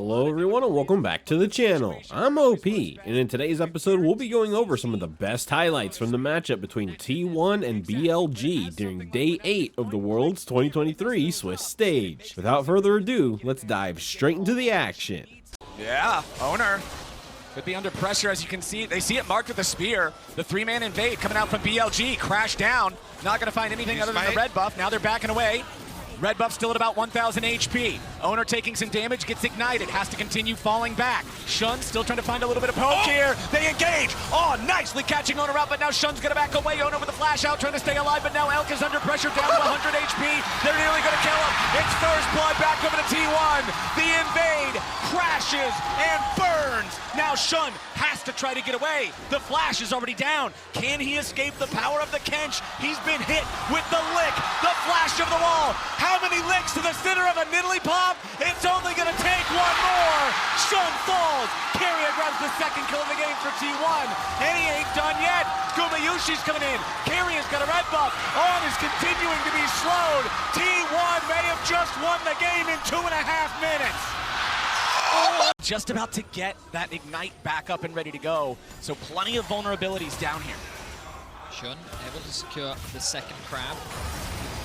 Hello everyone and welcome back to the channel. I'm OP, and in today's episode we'll be going over some of the best highlights from the matchup between T1 and BLG during Day 8 of the World's 2023 Swiss stage. Without further ado, let's dive straight into the action. Yeah, Owner could be under pressure, as you can see. They see it marked with a spear. The three-man invade coming out from BLG, crash down. Not going to find anything other than the red buff. Now they're backing away. Red buff still at about 1,000 HP. Owner taking some damage, gets ignited, has to continue falling back. Shun still trying to find a little bit of poke here. They engage. Oh, nicely catching Owner out, but now Shun's gonna back away. Owner with a flash out, trying to stay alive, but now Elk is under pressure, down to 100 HP. They're nearly gonna kill him. It's first blood back over to T1. The invade crashes and burns. Now Shun has to try to get away. The flash is already down. Can he escape the power of the Kench? He's been hit with the lick, the flash of the wall. How many licks to the center of a Niddly Pop? It's only going to take one more. Shun falls. Carrier grabs the second kill of the game for T1. And he ain't done yet. Gumayushi's coming in. Carrier's got a red buff. On is continuing to be slowed. T1 may have just won the game in 2.5 minutes. Just about to get that ignite back up and ready to go. So plenty of vulnerabilities down here. Shun able to secure the second crab.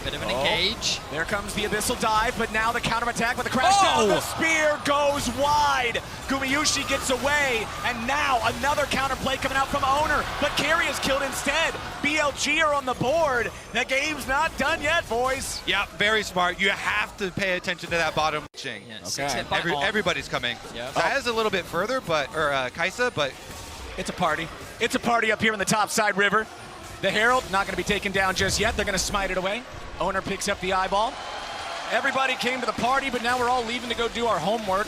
Bit of an engage. There comes the Abyssal dive, but now the counterattack with the crash down. The spear goes wide. Gumayushi gets away, and now another counterplay coming out from Owner, but Carry is killed instead. BLG are on the board. The game's not done yet, boys. Yeah, very smart. You have to pay attention to that bottom ching. Yeah, okay. Everybody's coming. Yep. Zaya's a little bit further, but Kaisa, but it's a party. It's a party up here in the top side river. The Herald not going to be taken down just yet. They're going to smite it away. Owner picks up the eyeball. Everybody came to the party, but now we're all leaving to go do our homework.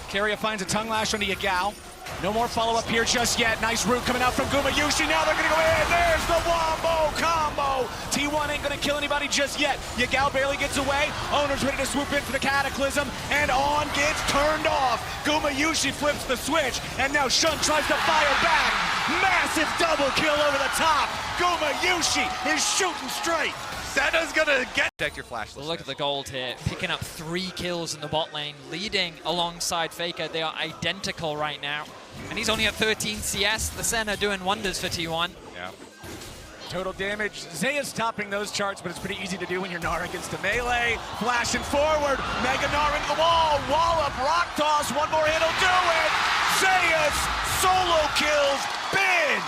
Carrier finds a tongue lash onto Yagao. No more follow-up here just yet. Nice root coming out from Gumayushi. Now they're going to go in. There's the wombo combo. T1 ain't going to kill anybody just yet. Yagao barely gets away. Owner's ready to swoop in for the Cataclysm, and On gets turned off. Gumayushi flips the switch, and now Shun tries to fire back. Massive double kill over the top. Gumayushi is shooting straight. Senna's gonna protect your flash. Look at the gold here, picking up 3 kills in the bot lane, leading alongside Faker. They are identical right now. And he's only at 13 CS. The Senna doing wonders for T1. Yeah. Total damage. Zaya's topping those charts, but it's pretty easy to do when you're Gnar against a melee. Flashing forward. Mega Gnar into the wall. Wallop, rock toss. One more hit will do it. Zaya's solo kills. Bin.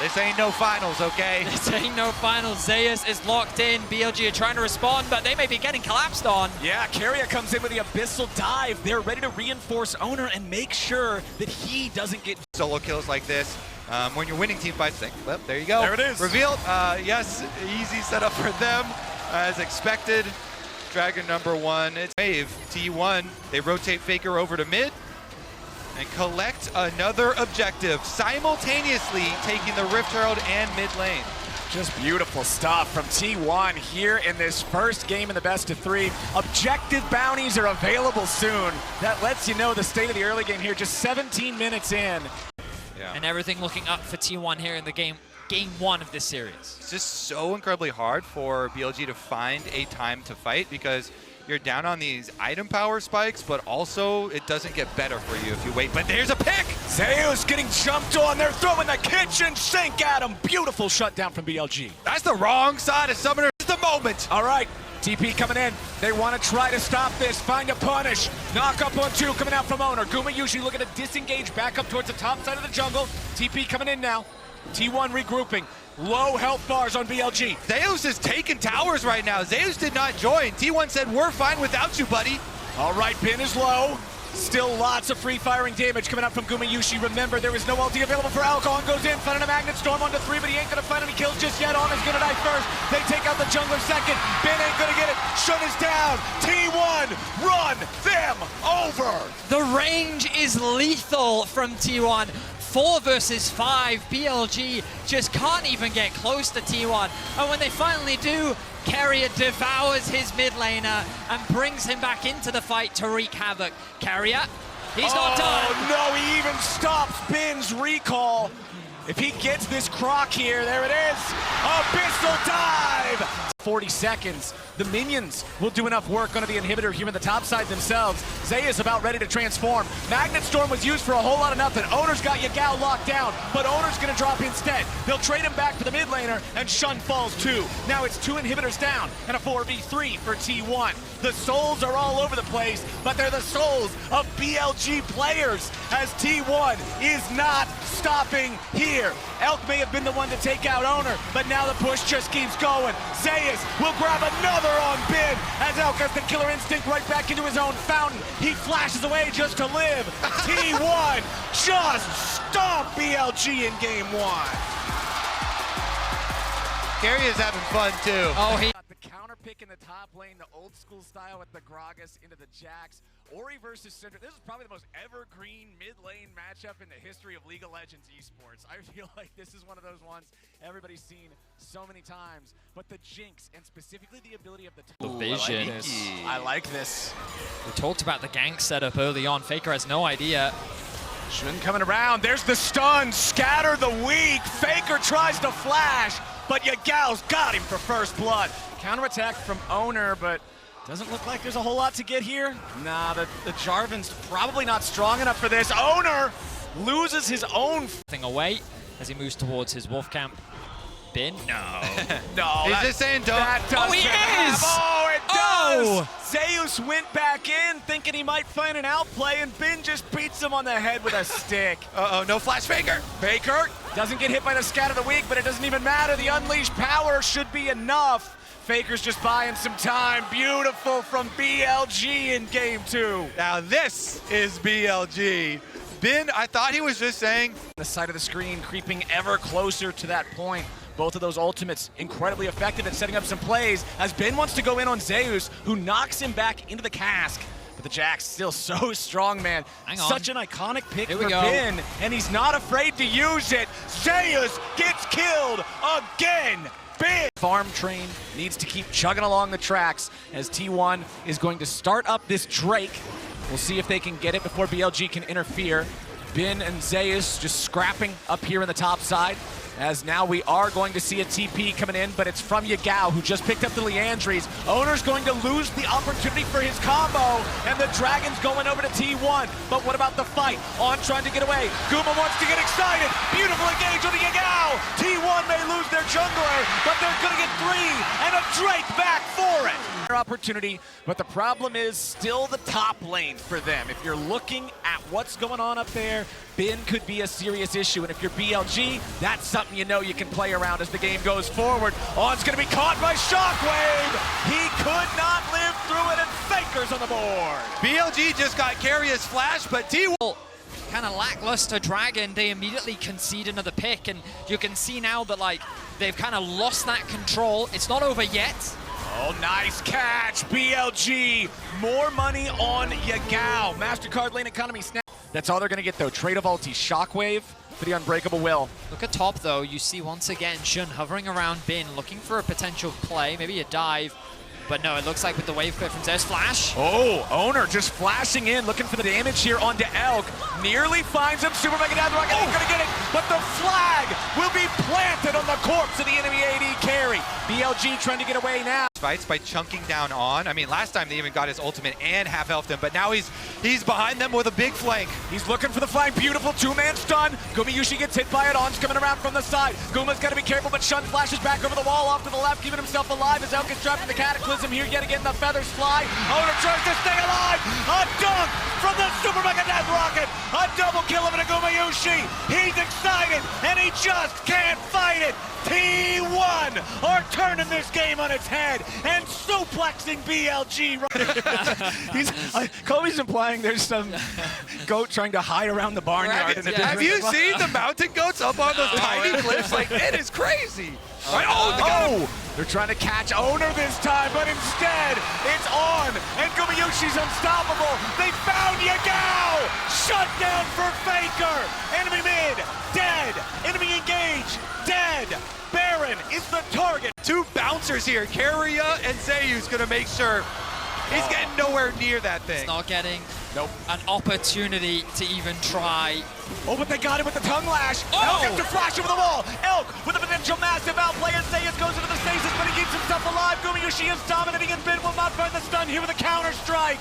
This ain't no finals, okay? This ain't no finals. Zayas is locked in. BLG are trying to respond, but they may be getting collapsed on. Yeah, Carrier comes in with the Abyssal dive. They're ready to reinforce Owner and make sure that he doesn't get solo kills like this. When you're winning team fights, well, there you go. There it is. Revealed. Yes, easy setup for them, as expected. Dragon number 1. It's wave. T1. They rotate Faker over to mid and collect another objective, simultaneously taking the Rift Herald and mid lane. Just beautiful stuff from T1 here in this first game in the best of 3. Objective bounties are available soon. That lets you know the state of the early game here, just 17 minutes in. Yeah. And everything looking up for T1 here in the game 1 of this series. It's just so incredibly hard for BLG to find a time to fight, because you're down on these item power spikes, but also it doesn't get better for you if you wait. But there's a pick! Zeus getting jumped on. They're throwing the kitchen sink at him. Beautiful shutdown from BLG. That's the wrong side of Summoner. It's the moment. All right, TP coming in. They want to try to stop this, find a punish. Knock up on 2 coming out from Owner. Gumayushi looking to disengage back up towards the top side of the jungle. TP coming in now. T1 regrouping. Low health bars on BLG. Zeus is taking towers right now. Zeus did not join. T1 said, we're fine without you, buddy. All right, Bin is low. Still lots of free firing damage coming out from Gumayushi. Remember, there is no ulti available for Alcon. Goes in, finding a Magnet Storm onto 3, but he ain't gonna find any kills just yet. On is gonna die first. They take out the jungler second. Bin ain't gonna get it. Shun is down. T1, run them over. The range is lethal from T1. 4 versus 5, BLG just can't even get close to T1. And when they finally do, Carrier devours his mid laner and brings him back into the fight to wreak havoc. Carrier, he's not done. Oh no, he even stops Bin's recall. If he gets this croc here, there it is. Abyssal dive. 40 seconds. The minions will do enough work under the inhibitor here in the top side themselves. Zeus about ready to transform. Magnet Storm was used for a whole lot of nothing. Owner's got Yagao locked down, but Owner's gonna drop instead. They'll trade him back for the mid laner, and Shun falls too. Now it's 2 inhibitors down, and a 4v3 for T1. The souls are all over the place, but they're the souls of BLG players, as T1 is not stopping here. Elk may have been the one to take out Owner, but now the push just keeps going. Zeus will grab another on Bin, as Elk has the killer instinct right back into his own fountain. He flashes away just to live. T1 just stomped BLG in game 1. Gary is having fun too. Oh, he... The counter pick in the top lane, the old school style with the Gragas into the Jax. Ori versus Syndra. This is probably the most evergreen mid-lane matchup in the history of League of Legends esports. I feel like this is one of those ones everybody's seen so many times. But the Jinx, and specifically the ability of the vision. I like this. We talked about the gank setup early on. Faker has no idea. Shun coming around. There's the stun. Scatter the weak. Faker tries to flash, but Yagao's got him for first blood. Counterattack from Owner, but doesn't look like there's a whole lot to get here. Nah, the Jarvan's probably not strong enough for this. Owner loses his own Thing away as he moves towards his wolf camp. Bin? No. No. He's just saying don't. That doesn't he have- is! Oh, it Oh! does! Zeus went back in thinking he might find an outplay, and Bin just beats him on the head with a stick. Uh-oh, no flash Faker. Faker doesn't get hit by the Scatter the Weak, but it doesn't even matter. The unleashed power should be enough. Faker's just buying some time. Beautiful from BLG in game 2. Now this is BLG. Bin, I thought he was just saying. The side of the screen creeping ever closer to that point. Both of those ultimates incredibly effective at setting up some plays, as Ben wants to go in on Zeus, who knocks him back into the cask. But the Jack's still so strong, man. Hang on. Such an iconic pick Here for we go. Ben, and he's not afraid to use it. Zeus gets killed again. Ben! Farm train needs to keep chugging along the tracks, as T1 is going to start up this Drake. We'll see if they can get it before BLG can interfere. Bin and Zeus just scrapping up here in the top side, as now we are going to see a TP coming in, but it's from Yagao, who just picked up the Leandries. Owner's going to lose the opportunity for his combo, and the Dragon's going over to T1. But what about the fight? On trying to get away. Guma wants to get excited. Beautiful engage with the Yagao. T1 may lose their jungler, but they're going to get 3, and a Drake back for it. Opportunity, but the problem is still the top lane for them. If you're looking at what's going on up there, Bin could be a serious issue, and if you're BLG, that's something you know you can play around as the game goes forward. On's gonna be caught by Shockwave. He could not live through it, and Faker's on the board. BLG just got Carrier's flash, but T1. Kind of lackluster Dragon, they immediately concede another pick, and you can see now that like they've kind of lost that control. It's not over yet. Oh, nice catch, BLG. More money on Yagao. MasterCard lane economy snap. That's all they're gonna get though. Trade of ulti, Shockwave for the Unbreakable Will. Look at top though, you see once again Shun hovering around Bin, looking for a potential play, maybe a dive. But no, it looks like with the wave clear from Zeus flash. Oh, Owner just flashing in, looking for the damage here onto Elk. Nearly finds him, Super Mega Death Rocket ain't gonna get it, but the flag will be planted on the corpse of the enemy AD carry. BLG trying to get away now. Fights by chunking down on. I mean, last time they even got his ultimate and half-healthed him, but now he's behind them with a big flank. He's looking for the flank, beautiful two-man stun. Gumayushi gets hit by it, On's coming around from the side. Guma's gotta be careful, but Shun flashes back over the wall off to the left, keeping himself alive as Elk gets trapped in the Cataclysm here yet again. The feathers fly. Owner tries to stay alive. A dunk from the Super Mega Death Rocket. A double kill of Gumayushi. He's excited, and he just can't fight it. T1 are turning this game on its head and suplexing BLG. Kobe's implying there's some goat trying to hide around the barnyard. In a Have you seen the mountain goats up on those tiny cliffs? Like, it is crazy. Right? They're trying to catch Owner this time, but instead it's On, and Gumayushi's unstoppable. They found Yagao. Shut down for Faker. Enemy mid, dead. Enemy engage, dead. Baron is the target. 2 bouncers here. Carrier and Zeus gonna make sure he's getting nowhere near that thing. It's not getting Nope. an opportunity to even try. Oh, but they got it with the tongue lash. Oh! Elk after flash over the wall. Elk with a potential massive outplay as Zayas goes into the stasis, but he keeps himself alive. Gumayushi is dominating and Bin will not find the stun here with a counter strike.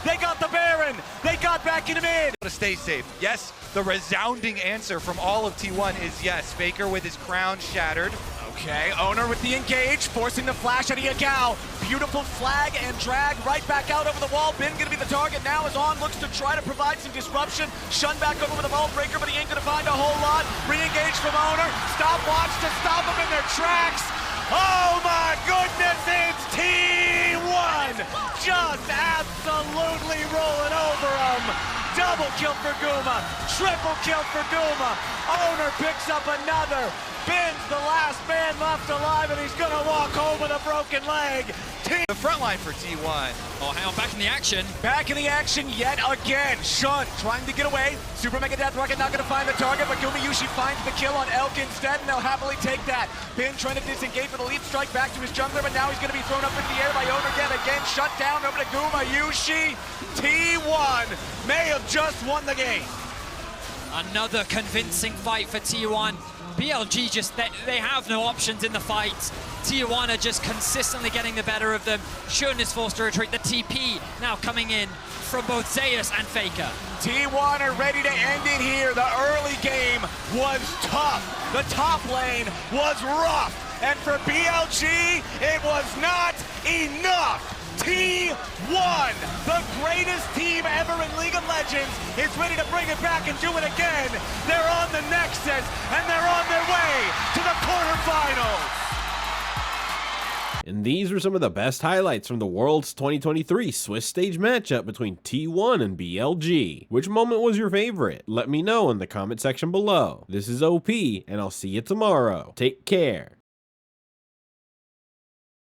They got the Baron. They got back into mid. To stay safe. Yes, the resounding answer from all of T1 is yes. Faker with his crown shattered. Okay, Owner with the engage, forcing the flash out of Yagao. Beautiful flag and drag right back out over the wall. Bin gonna be the target now as On looks to try to provide some disruption. Shun back over with a ball breaker, but he ain't gonna find a whole lot. Re-engage from Owner. Stopwatch to stop them in their tracks. Oh my goodness, it's T1! Just absolutely rolling over them. Double kill for Guma, triple kill for Guma. Owner picks up another. Bin's the last man left alive, and he's gonna walk home with a broken leg. The front line for T1. Oh, hang on, back in the action. Back in the action yet again. Shun trying to get away. Super Mega Death Rocket not gonna find the target, but Gumayushi finds the kill on Elk instead, and they'll happily take that. Bin trying to disengage with a leap strike back to his jungler, but now he's gonna be thrown up in the air by Owner yet again. Shut down over to Gumayushi. T1 may have just won the game. Another convincing fight for T1. BLG just, they have no options in the fight. T1 are just consistently getting the better of them. Shun is forced to retreat. The TP now coming in from both Zayas and Faker. T1 are ready to end it here. The early game was tough. The top lane was rough. And for BLG, it was not enough. T1, the greatest team ever in League of Legends, is ready to bring it back and do it again. They're on the Nexus, and they're on their way to the quarterfinals. And these were some of the best highlights from the World's 2023 Swiss stage matchup between T1 and BLG. Which moment was your favorite? Let me know in the comment section below. This is OP, and I'll see you tomorrow. Take care.